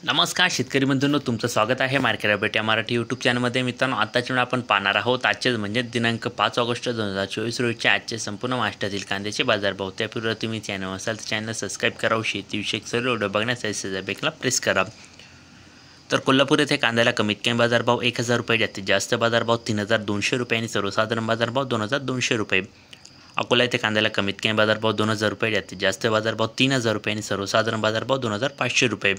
नमस्कार शेतकरी बंधूंनो, तुमचं स्वागत आहे मार्केट अपडेट या मराठी यूट्यूब चॅनलमध्ये. मित्रांनो, आताच्या आपण पाहणार आहोत आजचे म्हणजे दिनांक 5 ऑगस्ट 2024 रोजीचे आजचे संपूर्ण महाराष्ट्रातील कांद्याचे बाजारभाव. त्यापूर्वी तुम्ही चॅनल असाल तर चॅनल सबस्क्राईब करा, शेतीविषयक सर्व व्हिडिओ बघण्यासाठी बेलला प्रेस करा. तर कोल्हापूर येथे कांद्याला कमीत कमी बाजारभाव 1000 रुपये, जास्तीत जास्त बाजारभाव 3200 रुपये आणि सर्वसाधारण बाजारभाव 2200 रुपये. अकोला येथे कांद्याला कमीत कमी बाजारभाव 2000 रुपये, जास्तीत जास्त बाजारभाव 3000 रुपये आणि सर्वसाधारण बाजारभाव 2500 रुपये.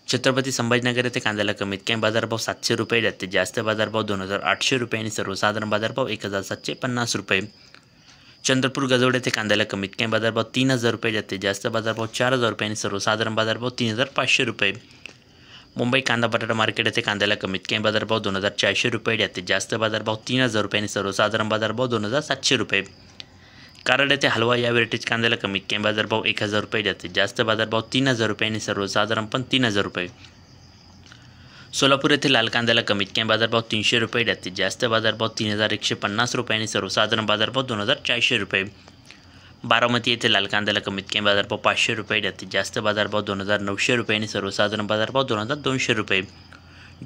छत्रपती संभाजीनगर येथे कांद्याला कमीत कमी बाजारभाव 700 रुपये, जास्तीत जास्त बाजारभाव 2800 रुपये आणि सर्वसाधारण बाजारभाव 1750 रुपये. चंद्रपूर गजवड येथे कांद्याला कमीत कमी बाजारभाव 3000 रुपये, जास्तीत जास्त बाजारभाव 4000 रुपये आणि सर्वसाधारण बाजारभाव 3500 रुपये. मुंबई कांदा बटाटा मार्केट येथे कांद्याला कमीत कमी बाजारभाव 2400 रुपये, जास्तीत जास्त बाजारभाव 3000 रुपये आणि सर्वसाधारण बाजारभाव 2700 रुपये. कराड येथे हलवा या व्हेरायटीज कांद्याला कमीत कमी बाजारभाव 1000 रुपये, जास्तीत जास्त बाजारभाव 3000 रुपये आणि सर्वसाधारण पण 3000 रुपये. सोलापूर येथे लाल कांद्याला कमीत कमी बाजारभाव 300 रुपये, जास्तीत जास्त बाजारभाव 3150 रुपये आणि सर्वसाधारण बाजारभाव 2400 रुपये. बारामती येथे लाल कांद्याला कमीत कमी बाजारभाव 500 रुपये, जास्तीत जास्त बाजारभाव 2900 रुपये आणि सर्वसाधारण बाजारभाव 2200 रुपये.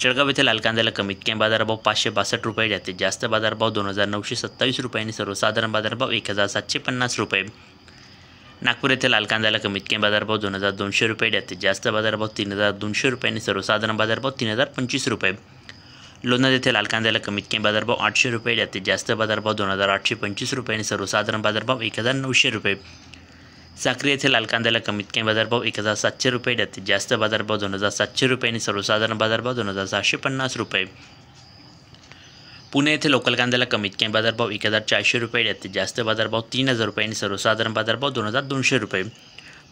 जळगाव येथे लाल कांद्याला कमीत कमी बाजारभाव 562 रुपये, जास्तीत जास्त बाजारभाव 2927 रुपये आणि सर्वसाधारण बाजारभाव 1750 रुपये. नागपूर येथे लाल कांद्याला कमीत कमी बाजारभाव 2200 रुपये, जास्तीत जास्त बाजारभाव 3200 रुपये आणि सर्वसाधारण बाजारभाव 3025 रुपये. लोणार येथे लाल कांद्याला कमीत कमी बाजारभाव 800 रुपये, जास्तीत जास्त बाजारभाव 2825 रुपये आणि सर्वसाधारण बाजारभाव 1900 रुपये. साक्री येथे लाल कांद्याला कमीत कमी बाजारभाव 1700 रुपये, जास्तीत जास्त बाजारभाव 2700 रुपये आणि सर्वसाधारण बाजारभाव 2650 रुपये. पुणे येथे लोकल कांद्याला कमीत कमी बाजारभाव 1400 रुपये, जास्तीत जास्त बाजारभाव 3000 रुपये आणि सर्वसाधारण बाजारभाव 2200 रुपये.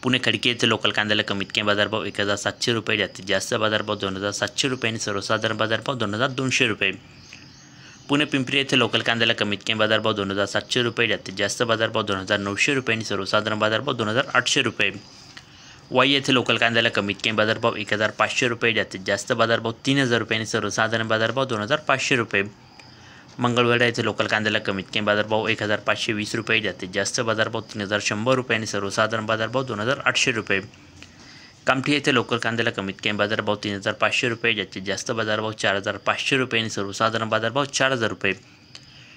पुणे खडकी येथे लोकल कांद्याला कमीत कमी बाजारभाव 1700 रुपये, जास्तीत जास्त बाजारभाव 2700 रुपये आणि सर्वसाधारण बाजारभाव 2200 रुपये. पुणे पिंपरी येथे लोकल कांद्याला कमीत कमी बाजारभाव 2700 रुपये, जास्तीत जास्त बाजारभाव 2900 रुपये आणि सर्वसाधारण बाजारभाव 2800 रुपये. वाई येथे लोकल कांद्याला कमीत कमी बाजारभाव 1500 रुपये, जास्तीत जास्त बाजारभाव 3000 रुपये आणि सर्वसाधारण बाजारभाव 2500 रुपये. मंगळवेढा येथे लोकल कांद्याला कमीत कमी बाजारभाव 1520 रुपये, जास्तीत जास्त बाजारभाव 3100 रुपये आणि सर्वसाधारण बाजारभाव 2800 रुपये. कामठी येथे लोकल कांद्याला कमीत कमी बाजारभाव 3500 रुपये, जास्तीत जास्त बाजारभाव 4500 रुपये आणि सर्वसाधारण बाजारभाव 4000 रुपये.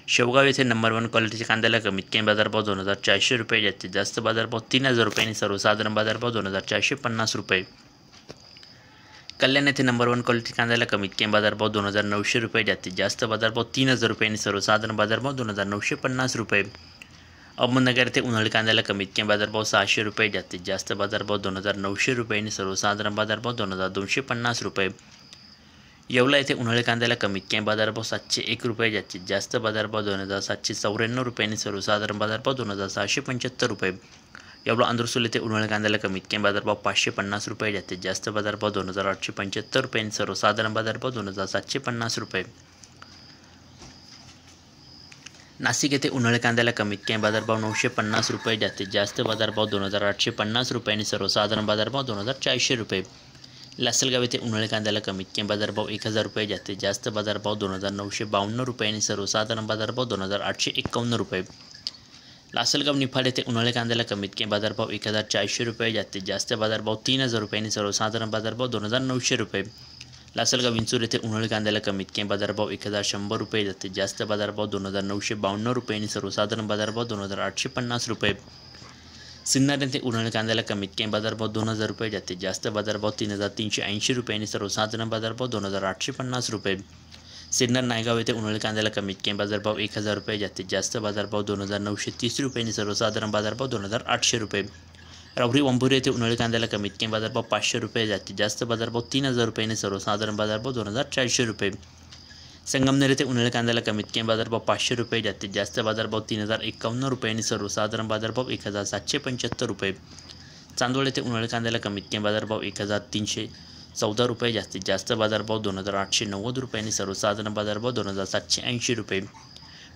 शेवगाव येथे नंबर 1 क्वालिटीच्या कांद्याला कमीत कमी बाजारभाव 2400 रुपये, जास्तीत जास्त बाजारभाव 3000 रुपये आणि सर्वसाधारण बाजारभाव 2450 रुपये. कल्याण येथे नंबर 1 क्वालिटी कांद्याला कमीत कमी बाजारभाव 2900 रुपये, जास्तीत जास्त बाजारभाव 3000 रुपये आणि सर्वसाधारण बाजारभाव 2950 रुपये. अहमदनगर येथे उन्हाळी कांद्याला कमीत कमी बाजारभाव 600 रुपये, जास्तीत जास्त बाजारभाव 2900 रुपये आणि सर्वसाधारण बाजारभाव 2250 रुपये. येवला येथे उन्हाळी कांद्याला कमीत कमी बाजारभाव 701 रुपये, जास्तीत जास्त बाजारभाव 2794 रुपये आणि सर्वसाधारण बाजारभाव 2675 रुपये. येवला अंधरसूल येथे उन्हाळी कांद्याला कमीत कमी बाजारभाव 550 रुपये, जास्तीत जास्त बाजारभाव 2875 रुपये आणि सर्वसाधारण बाजारभाव 2750 रुपये. नाशिक येथे उन्हाळी कांद्याला कमीत कमी बाजारभाव 950 रुपये, जास्तीत जास्त बाजारभाव 2850 रुपये आणि सर्वसाधारण बाजारभाव 2400 रुपये. लासलगाव येथे उन्हाळी कांद्याला कमीत कमी बाजारभाव 1000 रुपये, जास्तीत जास्त बाजारभाव 2952 रुपये आणि सर्वसाधारण बाजारभाव 2851 रुपये. लासलगाव निफाड येथे उन्हाळी कांद्याला कमीत कमी बाजारभाव 1400 रुपये, जास्तीत जास्त बाजारभाव 3000 रुपये आणि सर्वसाधारण बाजारभाव 2900 रुपये. लासलगाव विंचूर येथे उन्हाळी कांद्याला कमीत कमी बाजारभाव 1100 रुपये, जास्तीत जास्त बाजारभाव 2952 रुपये आणि सर्वसाधारण बाजारभाव 2850 रुपये. सिन्नर येथे उन्हाळी कांद्याला कमीत कमी बाजारभाव 2000 रुपये, जास्तीत जास्त बाजारभाव 3380 रुपये आणि सर्वसाधारण बाजारभाव 2850 रुपये. सिन्नर नायगाव येथे उन्हाळी कांद्याला कमीत कमी बाजारभाव 1000 रुपये, जास्तीत जास्त बाजारभाव 2930 रुपये आणि सर्वसाधारण बाजारभाव 2800 रुपये. राहुरी वंभुरी येथे उन्हाळी कांद्याला कमीत कमी बाजारभाव 500 रुपये, जास्तीत जास्त बाजारभाव 3000 रुपये आणि सर्वसाधारण बाजारभाव 2400 रुपये. संगमनेर येथे उन्हाळी कांद्याला कमीत कमी बाजारभाव 500 रुपये, जास्तीत जास्त बाजारभाव 3051 रुपये आणि सर्वसाधारण बाजारभाव 1775 रुपये. चांदोड येथे उन्हाळी कांद्याला कमीत कमी बाजारभाव 1314 रुपये, जास्तीत जास्त बाजारभाव 2890 रुपये आणि सर्वसाधारण बाजारभाव 2780 रुपये.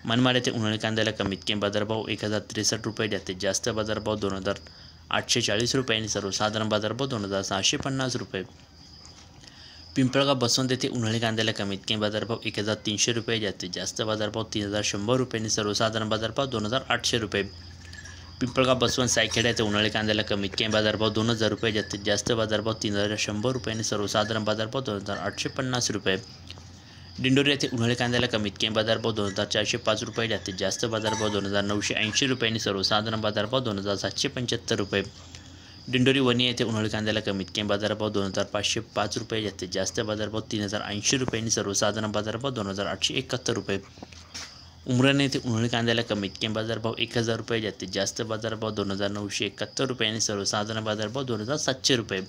मनमाड येथे उन्हाळी कांद्याला कमीत कमी बाजारभाव 1063 रुपये, जास्तीत जास्त बाजारभाव 2840 रुपये आणि सर्वसाधारण बाजारभाव 2650 रुपये. पिंपळगाव बसवंत येथे उन्हाळी कांद्याला कमीत कमी बाजारभाव 1300 रुपये, जास्तीत जास्त बाजारभाव 3100 रुपये आणि सर्वसाधारण बाजारभाव 2800 रुपये. पिंपळगाव बसवंत सायखेडा येथे उन्हाळी कांद्याला कमीत कमी बाजारभाव 2000 रुपये, जास्तीत जास्त बाजारभाव 3100 रुपये आणि सर्वसाधारण बाजारभाव 2850 रुपये. दिंडोरी येथे उन्हाळी कांद्याला कमीत कमी बाजारभाव 2405 रुपये, जास्तीत जास्त बाजारभाव 2980 रुपये आणि सर्वसाधारण बाजारभाव 2775 रुपये. दिंडोरी वणी येथे उन्हाळी कांद्याला कमीत कमी बाजारभाव 2505 रुपये, जास्तीत जास्त बाजारभाव 3080 रुपये आणि सर्वसाधारण बाजारभाव 2871 रुपये. उमराणे येथे उन्हाळी कांद्याला कमीत कमी बाजारभाव 1000 रुपये, जास्तीत जास्त बाजारभाव 2971 रुपये आणि सर्वसाधारण बाजारभाव 2700 रुपये.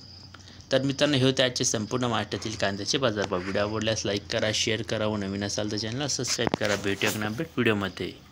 तर मित्रांनो, हे होते आजचे संपूर्ण महाराष्ट्रातील कांद्याचे बाजारभाव. व्हिडिओ आवडल्यास लाईक करा, शेअर करा व नवीन असाल तर चॅनलला सबस्क्राईब करा. भेटूया अपडेट व्हिडिओमध्ये.